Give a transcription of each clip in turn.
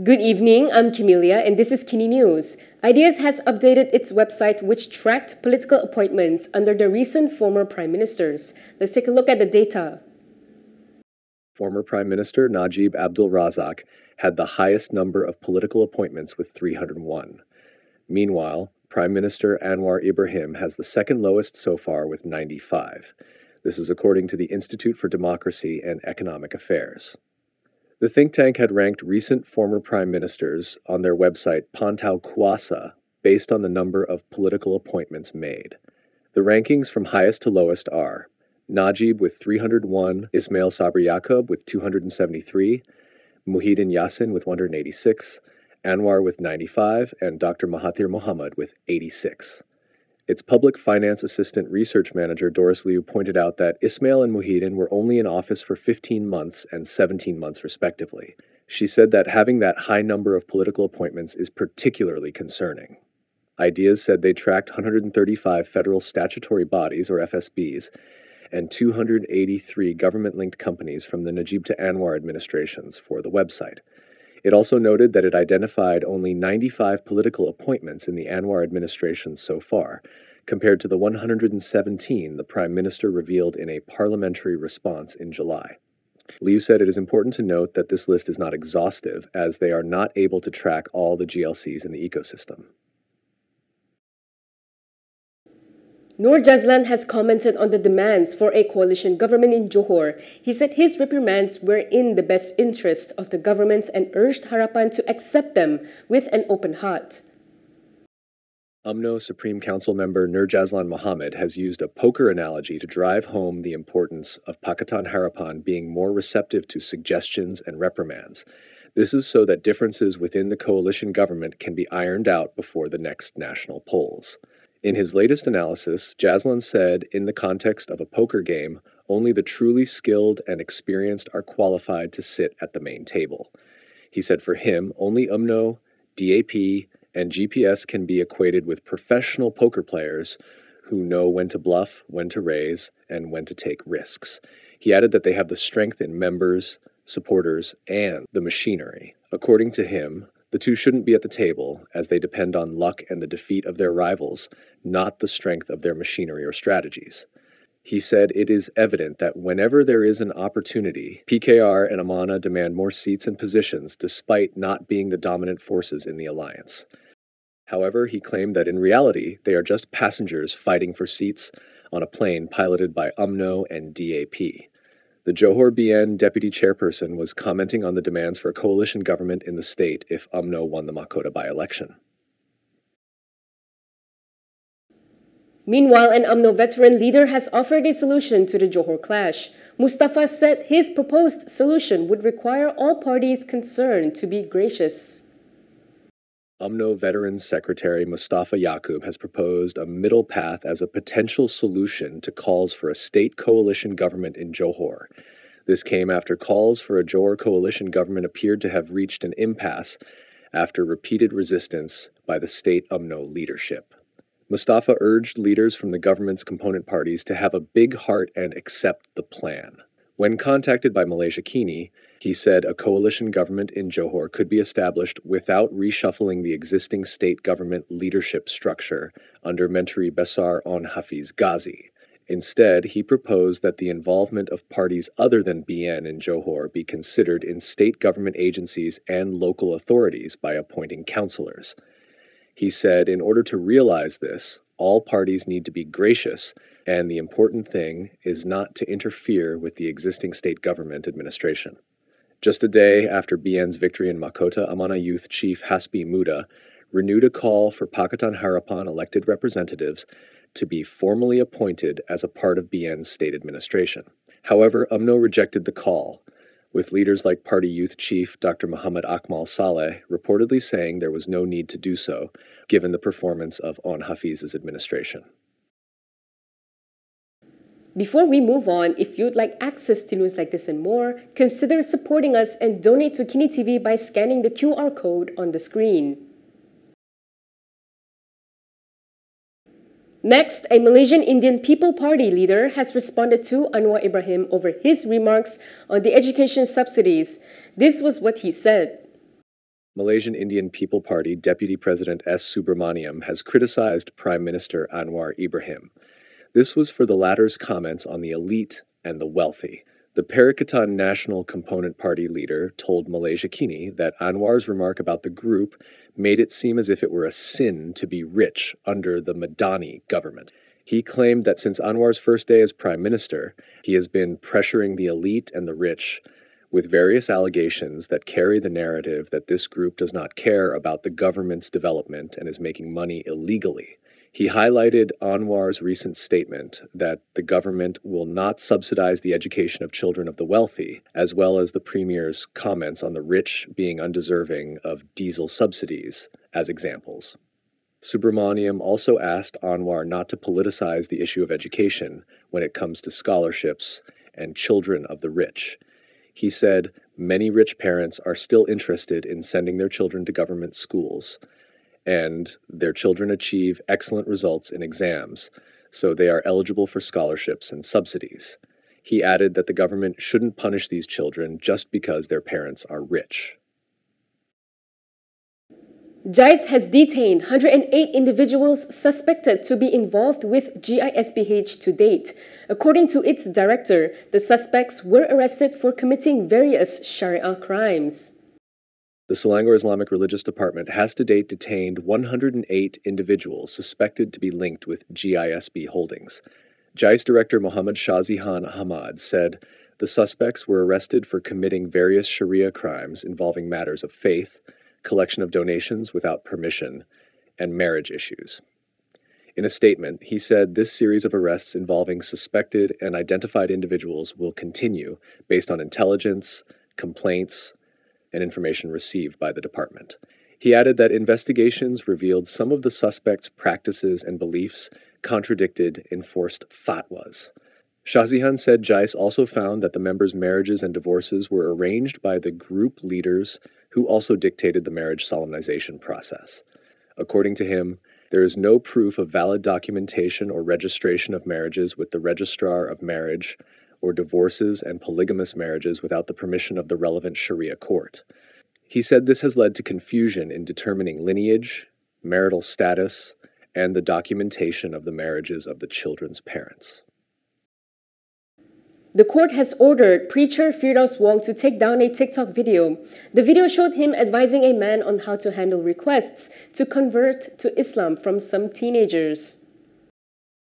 Good evening, I'm Camelia and this is KiniNews. Ideas has updated its website which tracked political appointments under the recent former prime ministers. Let's take a look at the data. Former Prime Minister Najib Abdul Razak had the highest number of political appointments with 301. Meanwhile, Prime Minister Anwar Ibrahim has the second lowest so far with 95. This is according to the Institute for Democracy and Economic Affairs. The think tank had ranked recent former prime ministers on their website Pantau Kuasa based on the number of political appointments made. The rankings from highest to lowest are Najib with 301, Ismail Sabri Yaakob with 273, Muhyiddin Yassin with 186, Anwar with 95, and Dr Mahathir Mohamad with 86. Its public finance assistant research manager Doris Liu pointed out that Ismail and Muhyiddin were only in office for 15 months and 17 months respectively. She said that having that high number of political appointments is particularly concerning. Ideas said they tracked 135 federal statutory bodies, or FSBs, and 283 government-linked companies from the Najib to Anwar administrations for the website. It also noted that it identified only 95 political appointments in the Anwar administration so far, compared to the 117 the Prime Minister revealed in a parliamentary response in July. Liu said it is important to note that this list is not exhaustive, as they are not able to track all the GLCs in the ecosystem. Nur Jazlan has commented on the demands for a coalition government in Johor. He said his reprimands were in the best interest of the government and urged Harapan to accept them with an open heart. Umno Supreme Council member Nur Jazlan Mohamed has used a poker analogy to drive home the importance of Pakatan Harapan being more receptive to suggestions and reprimands. This is so that differences within the coalition government can be ironed out before the next national polls. In his latest analysis, Jazlan said, in the context of a poker game, only the truly skilled and experienced are qualified to sit at the main table. He said for him, only Umno, DAP, and GPS can be equated with professional poker players who know when to bluff, when to raise, and when to take risks. He added that they have the strength in members, supporters, and the machinery. According to him, the two shouldn't be at the table, as they depend on luck and the defeat of their rivals, not the strength of their machinery or strategies. He said it is evident that whenever there is an opportunity, PKR and Amanah demand more seats and positions despite not being the dominant forces in the alliance. However, he claimed that in reality, they are just passengers fighting for seats on a plane piloted by Umno and DAP. The Johor BN deputy chairperson was commenting on the demands for a coalition government in the state if Umno won the Mahkota by-election. Meanwhile, an Umno veteran leader has offered a solution to the Johor clash. Mustafa said his proposed solution would require all parties concerned to be gracious. Umno Veterans Secretary Mustafa Yaakob has proposed a middle path as a potential solution to calls for a state coalition government in Johor. This came after calls for a Johor coalition government appeared to have reached an impasse after repeated resistance by the state Umno leadership. Mustafa urged leaders from the government's component parties to have a big heart and accept the plan. When contacted by Malaysia Kini, he said a coalition government in Johor could be established without reshuffling the existing state government leadership structure under Menteri Besar On Hafiz Ghazi. Instead, he proposed that the involvement of parties other than BN in Johor be considered in state government agencies and local authorities by appointing councillors. He said in order to realize this, all parties need to be gracious, and the important thing is not to interfere with the existing state government administration. Just a day after BN's victory in Mahkota, Amanah Youth Chief Hasbi Muda renewed a call for Pakatan Harapan elected representatives to be formally appointed as a part of BN's state administration. However, Umno rejected the call, with leaders like Party Youth Chief Dr Muhammad Akmal Saleh reportedly saying there was no need to do so, given the performance of On Hafiz's administration. Before we move on, if you'd like access to news like this and more, consider supporting us and donate to Kinitv by scanning the QR code on the screen. Next, a Malaysian Indian People Party leader has responded to Anwar Ibrahim over his remarks on the education subsidies. This was what he said. Malaysian Indian People Party Deputy President S. Subramaniam has criticized Prime Minister Anwar Ibrahim. This was for the latter's comments on the elite and the wealthy. The Perikatan National Component Party leader told Malaysia Kini that Anwar's remark about the group made it seem as if it were a sin to be rich under the Madani government. He claimed that since Anwar's first day as Prime Minister, he has been pressuring the elite and the rich with various allegations that carry the narrative that this group does not care about the government's development and is making money illegally. He highlighted Anwar's recent statement that the government will not subsidize the education of children of the wealthy, as well as the Premier's comments on the rich being undeserving of diesel subsidies as examples. Subramaniam also asked Anwar not to politicize the issue of education when it comes to scholarships and children of the rich. He said many rich parents are still interested in sending their children to government schools, and their children achieve excellent results in exams, so they are eligible for scholarships and subsidies. He added that the government shouldn't punish these children just because their parents are rich. JICE has detained 108 individuals suspected to be involved with GISPH to date. According to its director, the suspects were arrested for committing various Sharia crimes. The Selangor Islamic Religious Department has to date detained 108 individuals suspected to be linked with GISB holdings. JICE Director Muhammad Shazihan Ahmad said the suspects were arrested for committing various Sharia crimes involving matters of faith, collection of donations without permission, and marriage issues. In a statement, he said this series of arrests involving suspected and identified individuals will continue based on intelligence, complaints, and information received by the department. He added that investigations revealed some of the suspects' practices and beliefs contradicted enforced fatwas. Shazihan said JICE also found that the members' marriages and divorces were arranged by the group leaders who also dictated the marriage solemnization process. According to him, there is no proof of valid documentation or registration of marriages with the Registrar of Marriage or divorces and polygamous marriages without the permission of the relevant Sharia court. He said this has led to confusion in determining lineage, marital status, and the documentation of the marriages of the children's parents. The court has ordered preacher Firdaus Wong to take down a TikTok video. The video showed him advising a man on how to handle requests to convert to Islam from some teenagers.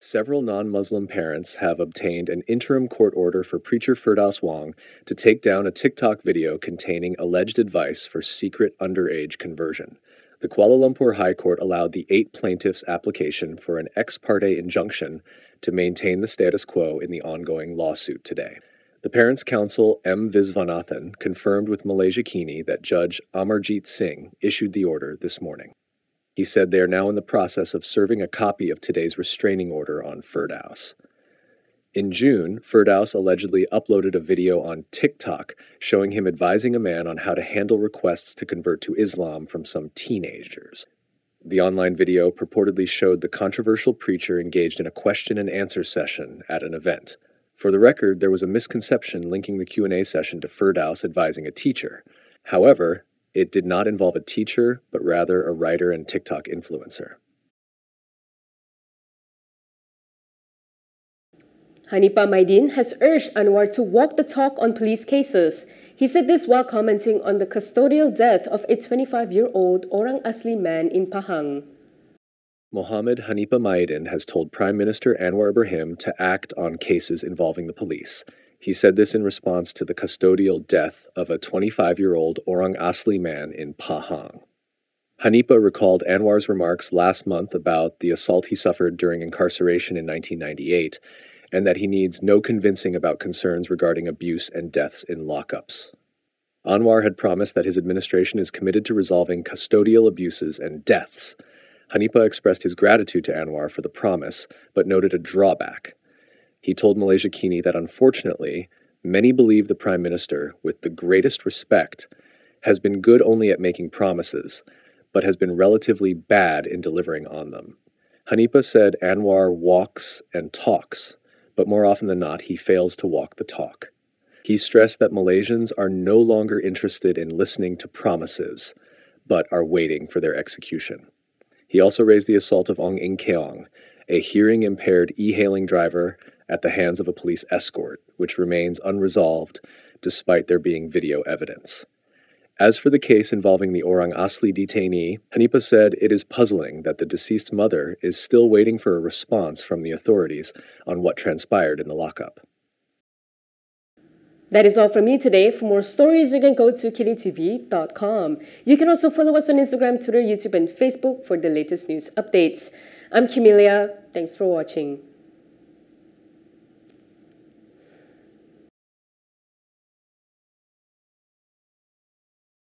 Several non-Muslim parents have obtained an interim court order for preacher Firdaus Wong to take down a TikTok video containing alleged advice for secret underage conversion. The Kuala Lumpur High Court allowed the 8 plaintiffs' application for an ex parte injunction to maintain the status quo in the ongoing lawsuit today. The Parents' Counsel M. Visvanathan confirmed with Malaysia Kini that Judge Amarjeet Singh issued the order this morning. He said they are now in the process of serving a copy of today's restraining order on Firdaus. In June, Firdaus allegedly uploaded a video on TikTok showing him advising a man on how to handle requests to convert to Islam from some teenagers. The online video purportedly showed the controversial preacher engaged in a question and answer session at an event. For the record, there was a misconception linking the Q&A session to Firdaus advising a teacher. However, it did not involve a teacher, but rather a writer and TikTok influencer. Hanipa Maidin has urged Anwar to walk the talk on police cases. He said this while commenting on the custodial death of a 25-year-old Orang Asli man in Pahang. Mohammed Hanipa Maidin has told Prime Minister Anwar Ibrahim to act on cases involving the police. He said this in response to the custodial death of a 25-year-old Orang Asli man in Pahang. Hanipa recalled Anwar's remarks last month about the assault he suffered during incarceration in 1998, and that he needs no convincing about concerns regarding abuse and deaths in lockups. Anwar had promised that his administration is committed to resolving custodial abuses and deaths. Hanipa expressed his gratitude to Anwar for the promise, but noted a drawback. He told Malaysia Kini that unfortunately, many believe the Prime Minister, with the greatest respect, has been good only at making promises, but has been relatively bad in delivering on them. Hanipa said Anwar walks and talks, but more often than not, he fails to walk the talk. He stressed that Malaysians are no longer interested in listening to promises, but are waiting for their execution. He also raised the assault of Ong In Keong, a hearing-impaired e-hailing driver, at the hands of a police escort, which remains unresolved despite there being video evidence. As for the case involving the Orang Asli detainee, Hanipa said it is puzzling that the deceased mother is still waiting for a response from the authorities on what transpired in the lockup. That is all from me today. For more stories, you can go to Kinitv.com. You can also follow us on Instagram, Twitter, YouTube, and Facebook for the latest news updates. I'm Camelia. Thanks for watching.